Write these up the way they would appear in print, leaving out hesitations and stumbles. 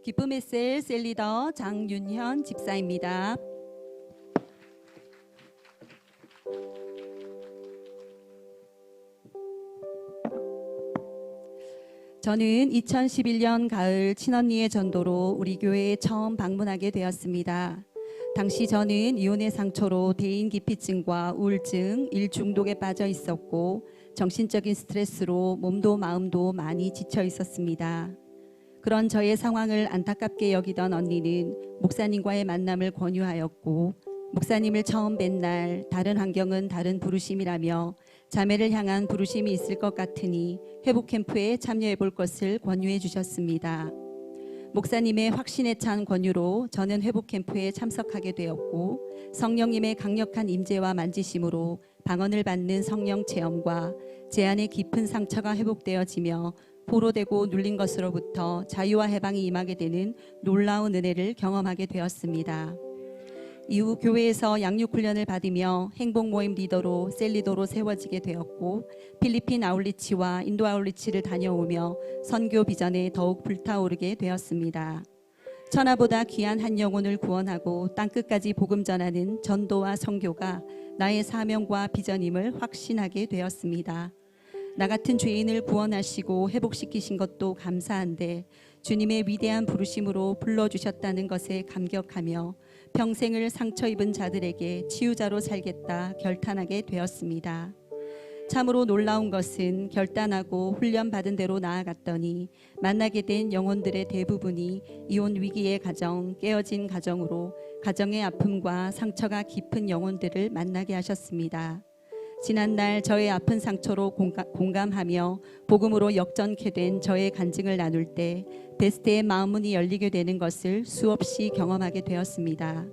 기쁨의 셀 리더 장윤현 집사입니다. 저는 2011년 가을 친언니의 전도로 우리 교회에 처음 방문하게 되었습니다. 당시 저는 이혼의 상처로 대인기피증과 우울증, 일중독에 빠져 있었고 정신적인 스트레스로 몸도 마음도 많이 지쳐 있었습니다. 그런 저의 상황을 안타깝게 여기던 언니는 목사님과의 만남을 권유하였고, 목사님을 처음 뵌 날 다른 환경은 다른 부르심이라며 자매를 향한 부르심이 있을 것 같으니 회복 캠프에 참여해 볼 것을 권유해 주셨습니다. 목사님의 확신에 찬 권유로 저는 회복 캠프에 참석하게 되었고, 성령님의 강력한 임재와 만지심으로 방언을 받는 성령 체험과 제 안의 깊은 상처가 회복되어지며 포로되고 눌린 것으로부터 자유와 해방이 임하게 되는 놀라운 은혜를 경험하게 되었습니다. 이후 교회에서 양육훈련을 받으며 행복모임 리더로 셀리더로 세워지게 되었고, 필리핀 아울리치와 인도 아울리치를 다녀오며 선교 비전에 더욱 불타오르게 되었습니다. 천하보다 귀한 한 영혼을 구원하고 땅끝까지 복음 전하는 전도와 선교가 나의 사명과 비전임을 확신하게 되었습니다. 나 같은 죄인을 구원하시고 회복시키신 것도 감사한데 주님의 위대한 부르심으로 불러주셨다는 것에 감격하며 평생을 상처 입은 자들에게 치유자로 살겠다 결단하게 되었습니다. 참으로 놀라운 것은 결단하고 훈련받은 대로 나아갔더니 만나게 된 영혼들의 대부분이 이혼 위기의 가정, 깨어진 가정으로 가정의 아픔과 상처가 깊은 영혼들을 만나게 하셨습니다. 지난날 저의 아픈 상처로 공감하며 복음으로 역전케 된 저의 간증을 나눌 때 베스트의 마음문이 열리게 되는 것을 수없이 경험하게 되었습니다.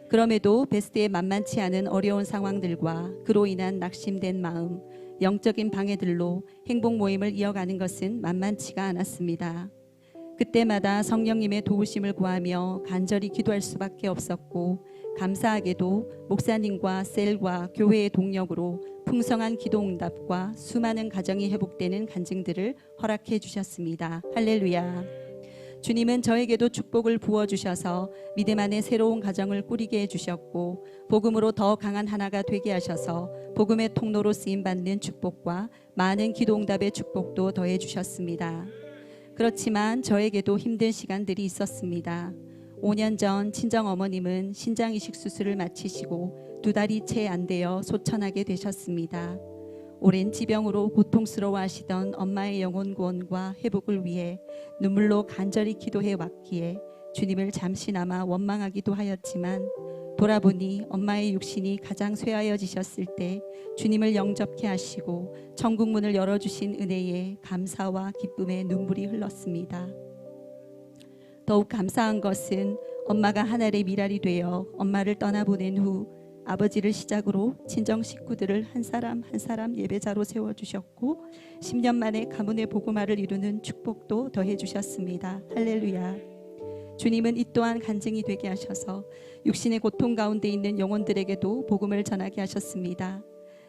그럼에도 베스트의 만만치 않은 어려운 상황들과 그로 인한 낙심된 마음, 영적인 방해들로 행복 모임을 이어가는 것은 만만치가 않았습니다. 그때마다 성령님의 도우심을 구하며 간절히 기도할 수밖에 없었고, 감사하게도 목사님과 셀과 교회의 동력으로 풍성한 기도 응답과 수많은 가정이 회복되는 간증들을 허락해 주셨습니다. 할렐루야. 주님은 저에게도 축복을 부어주셔서 믿음 안에 새로운 가정을 꾸리게 해주셨고, 복음으로 더 강한 하나가 되게 하셔서 복음의 통로로 쓰임받는 축복과 많은 기도 응답의 축복도 더해 주셨습니다. 그렇지만 저에게도 힘든 시간들이 있었습니다. 5년 전 친정어머님은 신장이식 수술을 마치시고 2달이 채 안 되어 소천하게 되셨습니다. 오랜 지병으로 고통스러워하시던 엄마의 영혼 구원과 회복을 위해 눈물로 간절히 기도해 왔기에 주님을 잠시나마 원망하기도 하였지만, 돌아보니 엄마의 육신이 가장 쇠하여지셨을 때 주님을 영접케 하시고 천국문을 열어주신 은혜에 감사와 기쁨의 눈물이 흘렀습니다. 더욱 감사한 것은 엄마가 하늘의 미랄이 되어 엄마를 떠나보낸 후 아버지를 시작으로 친정 식구들을 한 사람 한 사람 예배자로 세워주셨고 10년 만에 가문의 복음화를 이루는 축복도 더해 주셨습니다. 할렐루야. 주님은 이 또한 간증이 되게 하셔서 육신의 고통 가운데 있는 영혼들에게도 복음을 전하게 하셨습니다.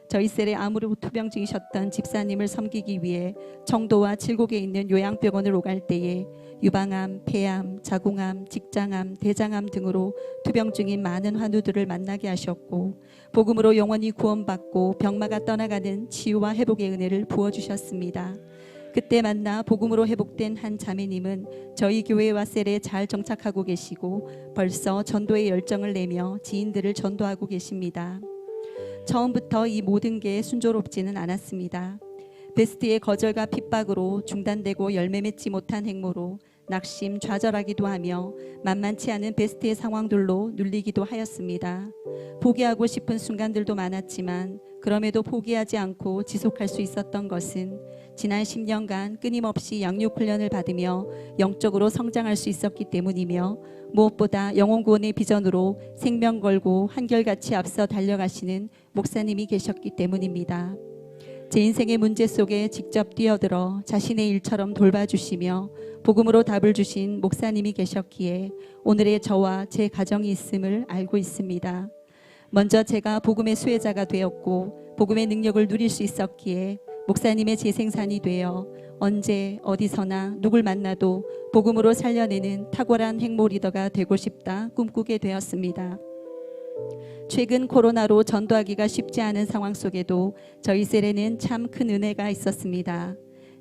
저희 셀의 암으로 투병중이셨던 집사님을 섬기기 위해 청도와 칠곡에 있는 요양병원을 오갈 때에 유방암, 폐암, 자궁암, 직장암, 대장암 등으로 투병 중인 많은 환우들을 만나게 하셨고, 복음으로 영원히 구원받고 병마가 떠나가는 치유와 회복의 은혜를 부어주셨습니다. 그때 만나 복음으로 회복된 한 자매님은 저희 교회와 셀에 잘 정착하고 계시고 벌써 전도의 열정을 내며 지인들을 전도하고 계십니다. 처음부터 이 모든 게 순조롭지는 않았습니다. 베스트의 거절과 핍박으로 중단되고 열매 맺지 못한 행모로 낙심, 좌절하기도 하며 만만치 않은 베스트의 상황들로 눌리기도 하였습니다. 포기하고 싶은 순간들도 많았지만 그럼에도 포기하지 않고 지속할 수 있었던 것은 지난 10년간 끊임없이 양육훈련을 받으며 영적으로 성장할 수 있었기 때문이며, 무엇보다 영혼구원의 비전으로 생명 걸고 한결같이 앞서 달려가시는 목사님이 계셨기 때문입니다. 제 인생의 문제 속에 직접 뛰어들어 자신의 일처럼 돌봐주시며 복음으로 답을 주신 목사님이 계셨기에 오늘의 저와 제 가정이 있음을 알고 있습니다. 먼저 제가 복음의 수혜자가 되었고 복음의 능력을 누릴 수 있었기에 목사님의 재생산이 되어 언제 어디서나 누굴 만나도 복음으로 살려내는 탁월한 행모 리더가 되고 싶다 꿈꾸게 되었습니다. 최근 코로나로 전도하기가 쉽지 않은 상황 속에도 저희 셀에는 참 큰 은혜가 있었습니다.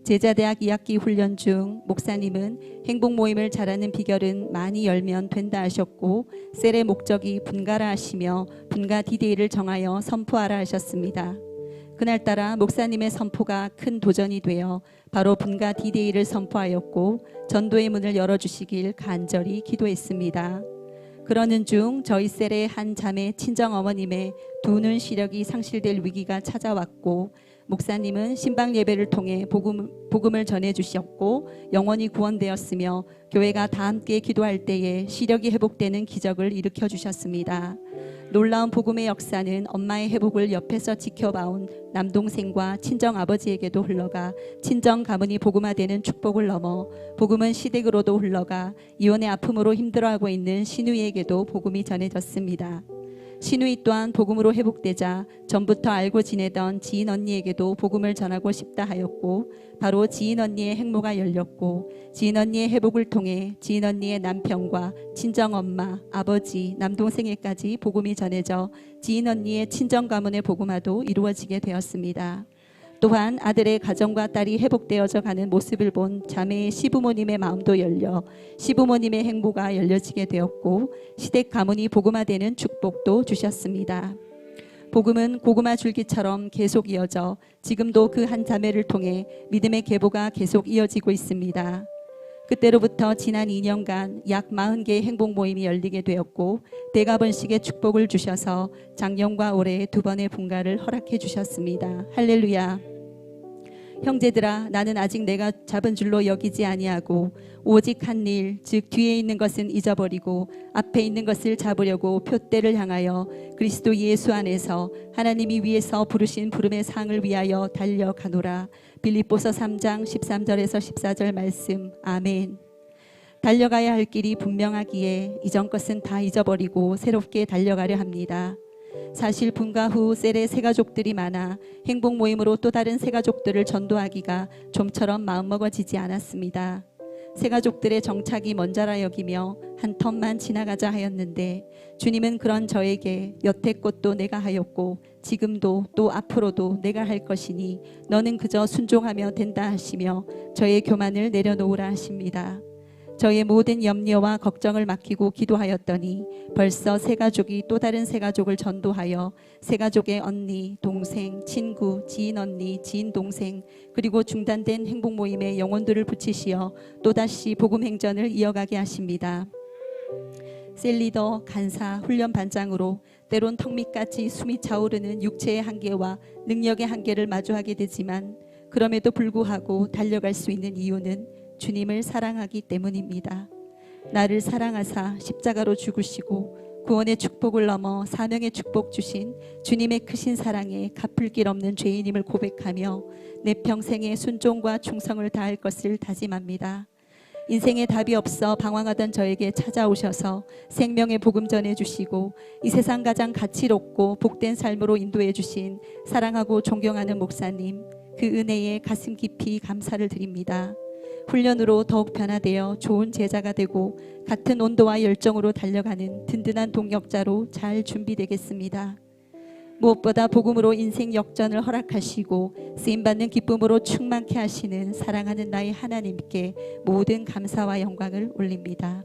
제자대학 2학기 훈련 중 목사님은 행복 모임을 잘하는 비결은 많이 열면 된다 하셨고 셀의 목적이 분가라 하시며 분가 디데이를 정하여 선포하라 하셨습니다. 그날따라 목사님의 선포가 큰 도전이 되어 바로 분가 디데이를 선포하였고 전도의 문을 열어주시길 간절히 기도했습니다. 그러는 중 저희 셀의 한 자매 친정어머님의 두 눈 시력이 상실될 위기가 찾아왔고 목사님은 신방 예배를 통해 복음을 전해주셨고 영원히 구원되었으며 교회가 다 함께 기도할 때에 시력이 회복되는 기적을 일으켜 주셨습니다. 놀라운 복음의 역사는 엄마의 회복을 옆에서 지켜봐온 남동생과 친정아버지에게도 흘러가 친정 가문이 복음화되는 축복을 넘어 복음은 시댁으로도 흘러가 이혼의 아픔으로 힘들어하고 있는 시누이에게도 복음이 전해졌습니다. 시누이 또한 복음으로 회복되자 전부터 알고 지내던 지인 언니에게도 복음을 전하고 싶다 하였고 바로 지인 언니의 행모가 열렸고 지인 언니의 회복을 통해 지인 언니의 남편과 친정엄마, 아버지, 남동생에까지 복음이 전해져 지인 언니의 친정 가문의 복음화도 이루어지게 되었습니다. 또한 아들의 가정과 딸이 회복되어져 가는 모습을 본 자매의 시부모님의 마음도 열려 시부모님의 행보가 열려지게 되었고 시댁 가문이 복음화되는 축복도 주셨습니다. 복음은 고구마 줄기처럼 계속 이어져 지금도 그 한 자매를 통해 믿음의 계보가 계속 이어지고 있습니다. 그때로부터 지난 2년간 약 40개의 행복 모임이 열리게 되었고 대가번식의 축복을 주셔서 작년과 올해 2번의 분가를 허락해 주셨습니다. 할렐루야. 형제들아, 나는 아직 내가 잡은 줄로 여기지 아니하고 오직 한 일, 즉 뒤에 있는 것은 잊어버리고 앞에 있는 것을 잡으려고 표대를 향하여 그리스도 예수 안에서 하나님이 위에서 부르신 부름의 상을 위하여 달려가노라. 빌립보서 3장 13절에서 14절 말씀. 아멘. 달려가야 할 길이 분명하기에 이전 것은 다 잊어버리고 새롭게 달려가려 합니다. 사실 분가 후 셀에 새가족들이 많아 행복 모임으로 또 다른 새가족들을 전도하기가 좀처럼 마음먹어지지 않았습니다. 새가족들의 정착이 먼저라 여기며 한 텀만 지나가자 하였는데 주님은 그런 저에게 여태껏도 내가 하였고 지금도 또 앞으로도 내가 할 것이니 너는 그저 순종하면 된다 하시며 저의 교만을 내려놓으라 하십니다. 저의 모든 염려와 걱정을 맡기고 기도하였더니 벌써 새가족이 또 다른 새가족을 전도하여 새가족의 언니, 동생, 친구, 지인 언니, 지인 동생 그리고 중단된 행복 모임의 영혼들을 붙이시어 또다시 복음 행전을 이어가게 하십니다. 셀리더, 간사, 훈련 반장으로 때론 턱 밑까지 숨이 차오르는 육체의 한계와 능력의 한계를 마주하게 되지만 그럼에도 불구하고 달려갈 수 있는 이유는 주님을 사랑하기 때문입니다. 나를 사랑하사 십자가로 죽으시고 구원의 축복을 넘어 사명의 축복 주신 주님의 크신 사랑에 갚을 길 없는 죄인임을 고백하며 내 평생의 순종과 충성을 다할 것을 다짐합니다. 인생에 답이 없어 방황하던 저에게 찾아오셔서 생명의 복음 전해주시고 이 세상 가장 가치롭고 복된 삶으로 인도해 주신 사랑하고 존경하는 목사님, 그 은혜에 가슴 깊이 감사를 드립니다. 훈련으로 더욱 변화되어 좋은 제자가 되고 같은 온도와 열정으로 달려가는 든든한 동역자로 잘 준비되겠습니다. 무엇보다 복음으로 인생 역전을 허락하시고 쓰임받는 기쁨으로 충만케 하시는 사랑하는 나의 하나님께 모든 감사와 영광을 올립니다.